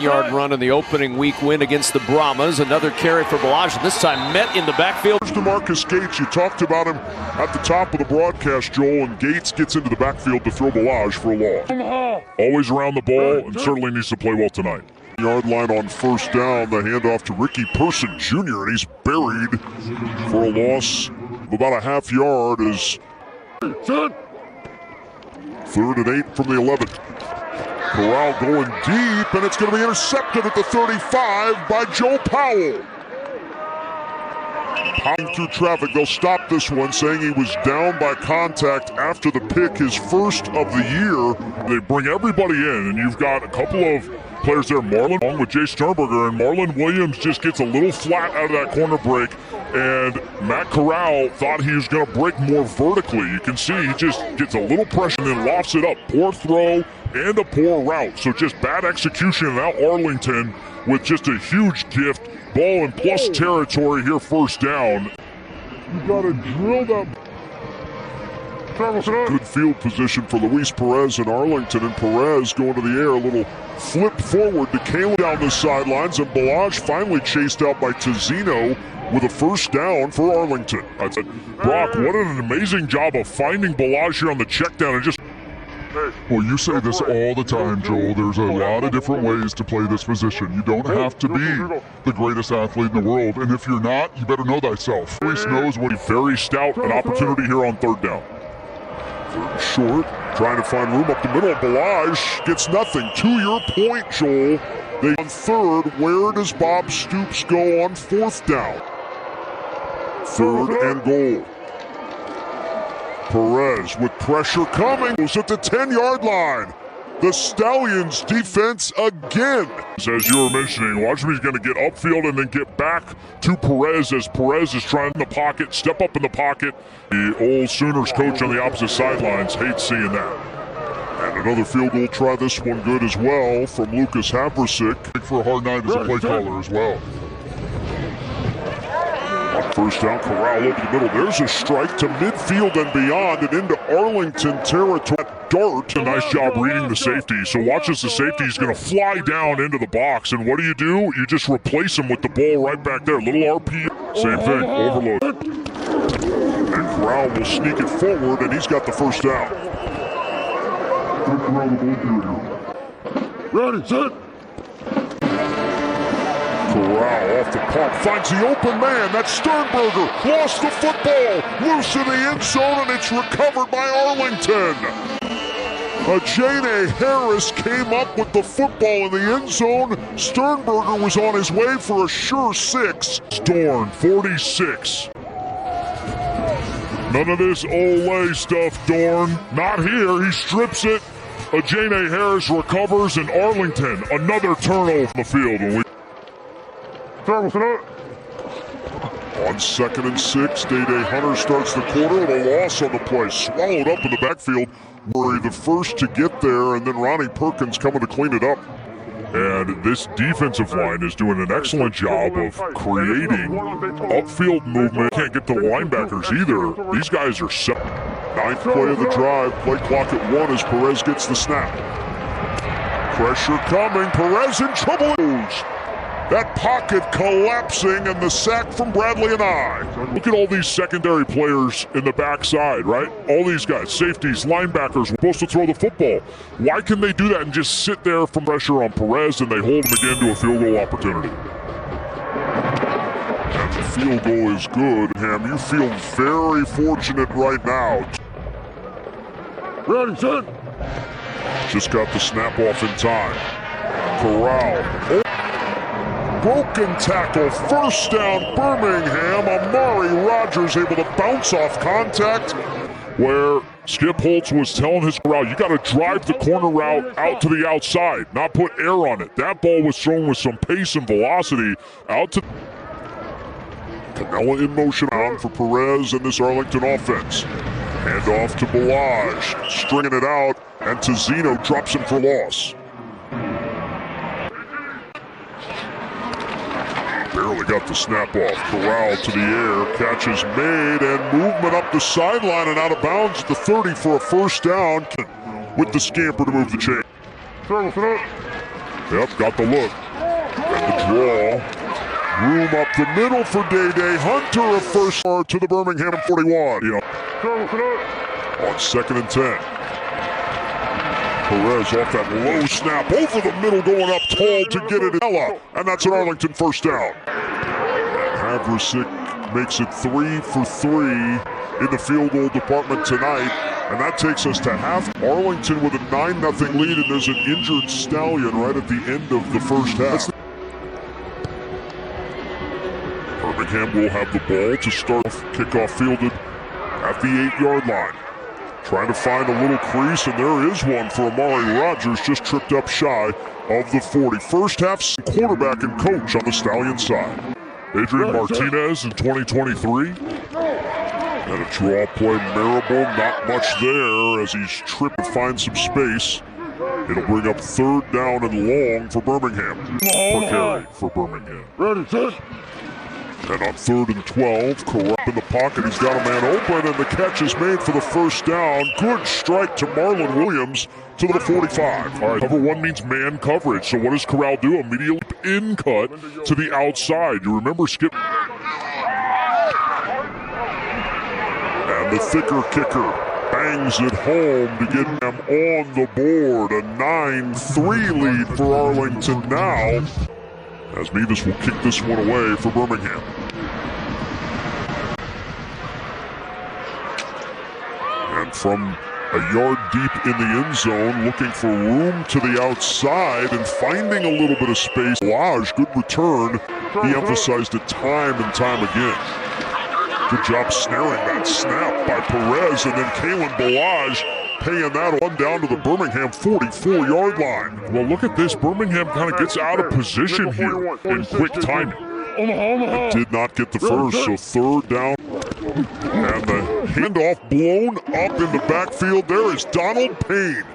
Yard run in the opening week win against the Brahmas. Another carry for Balaj, this time met in the backfield. DeMarcus Gates, you talked about him at the top of the broadcast, Joel, and Gates gets into the backfield to throw Balaj for a loss. Always around the ball and certainly needs to play well tonight. Yard line on first down, the handoff to Ricky Person Jr., and he's buried for a loss of about a half yard as 3rd and 8 from the 11. Corral going deep, and it's going to be intercepted at the 35 by Joe Powell. Pounding through traffic, they'll stop this one, saying he was down by contact after the pick, his first of the year. They bring everybody in, and you've got a couple of players there. Marlon along with Jay Sternberger, and Marlon Williams just gets a little flat out of that corner break, and Matt Corral thought he was going to break more vertically. You can see he just gets a little pressure and then lofts it up. Poor throw and a poor route. So just bad execution. Now Arlington with just a huge gift. Ball in plus territory here, first down. You got to drill that. Good field position for Luis Perez and Arlington, and Perez going to the air, a little flip forward to Caleb down the sidelines, and Balaj finally chased out by Tizino with a first down for Arlington. I said, Brock, what an amazing job of finding Balaj here on the check down and just. Well, you say this all the time, Joel. There's a lot of different ways to play this position. You don't have to be the greatest athlete in the world, and if you're not, you better know thyself. Luis knows what he's very stout, an opportunity here on third down. Third and short, trying to find room up the middle. Balaj gets nothing. To your point, Joel, they on third. Where does Bob Stoops go on fourth down? 3rd and goal. Perez with pressure coming, goes at the 10-yard line. The Stallions defense again. As you were mentioning, watch him, he's going to get upfield and then get back to Perez as Perez is trying in the pocket, step up in the pocket. The old Sooners coach on the opposite sidelines hates seeing that. And another field goal try, this one good as well from Lucas Havrasik. For a hard night as a play caller as well. First down, Corral over the middle. There's a strike to midfield and beyond and into Arlington territory. Dart, a nice job reading the safety. So watch as the safety is going to fly down into the box. And what do? You just replace him with the ball right back there. Little RP. Same thing, overload. And Corral will sneak it forward, and he's got the first down. Ready, set. Corral off the pump, finds the open man. That's Sternberger. Lost the football. Loose in the end zone, and it's recovered by Arlington. Ajane Harris came up with the football in the end zone. Sternberger was on his way for a sure 6. Dorn, 46. None of this Ole stuff, Dorn. Not here. He strips it. Ajane Harris recovers, and Arlington, another turnover on the field. On 2nd and 6, Day-Day Hunter starts the quarter with a loss on the play. Swallowed up in the backfield. Worry the first to get there, and then Ronnie Perkins coming to clean it up. And this defensive line is doing an excellent job of creating upfield movement. Can't get to the linebackers either. These guys are set. 9th play of the drive. Play clock at 1 as Perez gets the snap. Pressure coming. Perez in trouble. That pocket collapsing, and the sack from Bradley and I. Look at all these secondary players in the backside, right? All these guys, safeties, linebackers, supposed to throw the football. Why can they do that and just sit there from pressure on Perez, and they hold him again to a field goal opportunity? And the field goal is good. Ham, you feel very fortunate right now. Ready, set. Just got the snap off in time. Corral. Broken tackle, first down Birmingham. Amari Rogers able to bounce off contact where Skip Holtz was telling his route, you got to drive the corner route out to the outside, not put air on it. That ball was thrown with some pace and velocity out to Canella in motion on for Perez and this Arlington offense. Hand off to Balaj, stringing it out, and Tizino drops him for loss. Barely got the snap off. Corral to the air. Catch is made, and movement up the sideline and out of bounds at the 30 for a first down with the scamper to move the chain. Yep, got the look. And the draw. Room up the middle for Day. Hunter a first yard to the Birmingham 41. On 2nd and 10. Perez off that low snap over the middle, going up tall to get it in Ella. And that's an Arlington first down. Havrasik makes it 3 for 3 in the field goal department tonight. And that takes us to half. Arlington with a 9-0 lead, and there's an injured Stallion right at the end of the first half. Birmingham will have the ball to start. Kickoff fielded at the 8-yard line. Trying to find a little crease, and there is one for Amari Rogers, just tripped up shy of the 40. First half, quarterback and coach on the Stallion side. Adrian Martinez in 2023. And a draw play, Marable, not much there as he's tripped to find some space. It'll bring up 3rd down and long for Birmingham. Per carry for Birmingham. And on 3rd and 12, Klatt in the pocket. He's got a man open, and the catch is made for the first down. Good strike to Marlon Williams to the 45. All right, cover 1 means man coverage. So what does Corral do? Immediately in cut to the outside. You remember Skip. And the thicker kicker bangs it home to get them on the board. A 9-3 lead for Arlington now, as Mevis will kick this one away for Birmingham. And from a yard deep in the end zone, looking for room to the outside and finding a little bit of space. Balaj, good return. He emphasized it time and time again. Good job snaring that snap by Perez, and then Kalen Balaj paying that one down to the Birmingham 44-yard line. Well, look at this. Birmingham kind of gets out of position here in quick timing. It did not get the first, so 3rd down. And the handoff blown up in the backfield. There is Donald Payne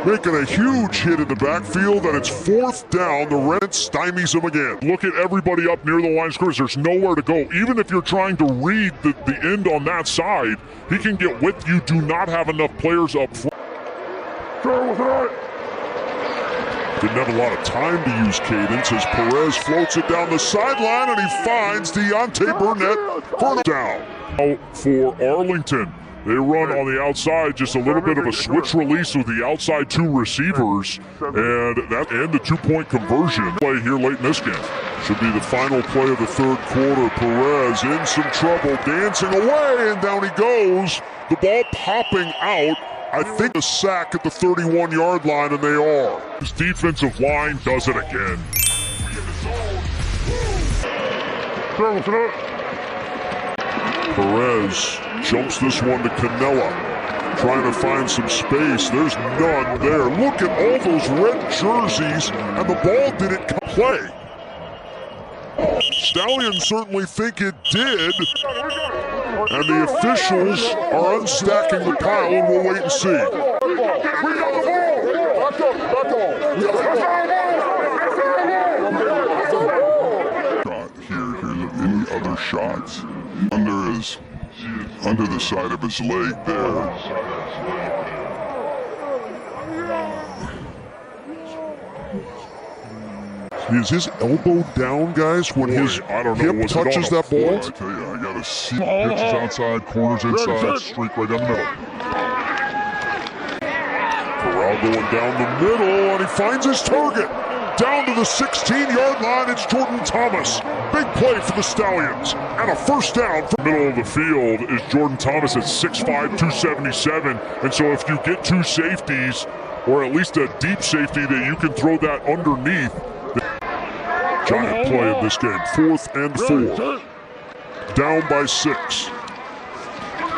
making a huge hit in the backfield, and it's 4th down. The Renegades stymies him again. Look at everybody up near the line of scrimmage. There's nowhere to go. Even if you're trying to read the end on that side, he can get width. You do not have enough players up front. Didn't have a lot of time to use cadence as Perez floats it down the sideline, and he finds Deontay Burnett for a down. For Arlington, they run on the outside, just a little bit of a switch release with the outside 2 receivers, and the 2-point conversion play here late in this game. Should be the final play of the 3rd quarter. Perez in some trouble, dancing away, and down he goes. The ball popping out. I think a sack at the 31-yard line, and they are. His defensive line does it again. Perez jumps this one to Canella, trying to find some space. There's none there. Look at all those red jerseys, and the ball didn't play. Stallions certainly think it did, and the officials are unstacking the pile, and we'll wait and see. Here's any other shots under the side of his leg there. Is his elbow down, guys, when his hip touches that ball? I tell you, I gotta see. Pitches outside, corners inside, streak right down the middle. Corral going down the middle, and he finds his target. Down to the 16-yard line, it's Jordan Thomas. Big play for the Stallions. And a first down from the middle of the field is Jordan Thomas at 6'5", 277. And so if you get 2 safeties, or at least a deep safety that you can throw that underneath, giant play in this game. 4th and 4. Down by 6.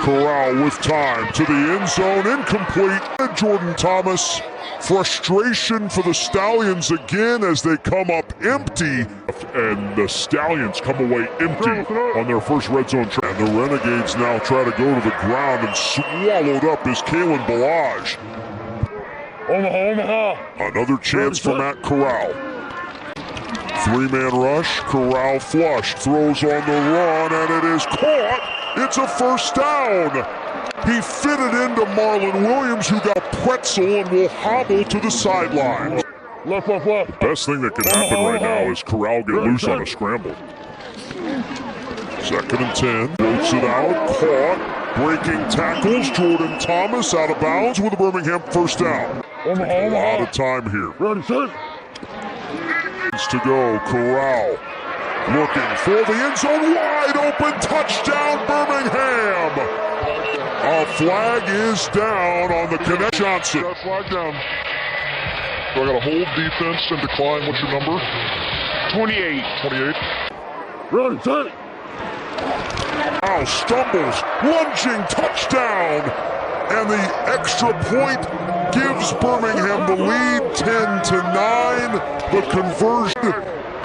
Corral with time to the end zone. Incomplete. Jordan Thomas. Frustration for the Stallions again as they come up empty. And the Stallions come away empty on their first red zone try. And the Renegades now try to go to the ground, and swallowed up is Kalen Balaj. Another chance for Matt Corral. 3-man rush, Corral flush, throws on the run, and it is caught. It's a first down. He fitted into Marlon Williams, who got pretzel and will hobble to the sideline. The best thing that can happen right now is Corral get loose on a scramble. 2nd and 10. Floats it out. Caught. Breaking tackles. Jordan Thomas out of bounds with a Birmingham first down. A lot of time here. Ready, set. To go. Corral looking for the end zone. Wide open. Touchdown Birmingham. A flag is down on the connect. Johnson. Got a flag down. So I got to hold defense and decline. What's your number? 28. 28. Ready, set. Now stumbles, lunging, touchdown, and the extra point gives Birmingham the lead, 10-9. The conversion,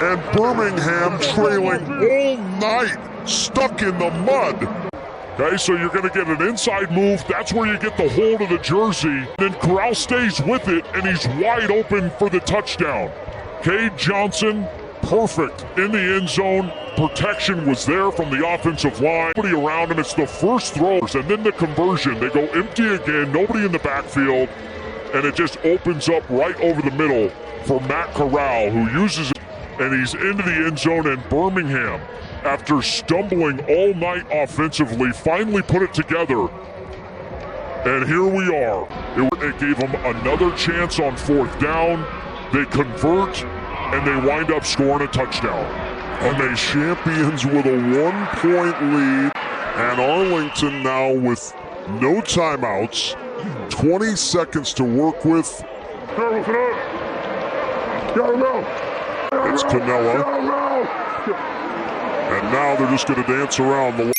and Birmingham trailing all night, stuck in the mud. Okay, so you're going to get an inside move. That's where you get the hold of the jersey. Then Corral stays with it, and he's wide open for the touchdown. Cade Johnson, perfect in the end zone. Protection was there from the offensive line. Nobody around him. It's the first throws, and then the conversion. They go empty again. Nobody in the backfield, and it just opens up right over the middle for Matt Corral, who uses it, and he's into the end zone. And Birmingham, after stumbling all night offensively, finally put it together. And here we are. It gave them another chance on 4th down. They convert, and they wind up scoring a touchdown. And they champions with a 1-point lead. And Arlington now with no timeouts, 20 seconds to work with. It's Canella. And now they're just going to dance around the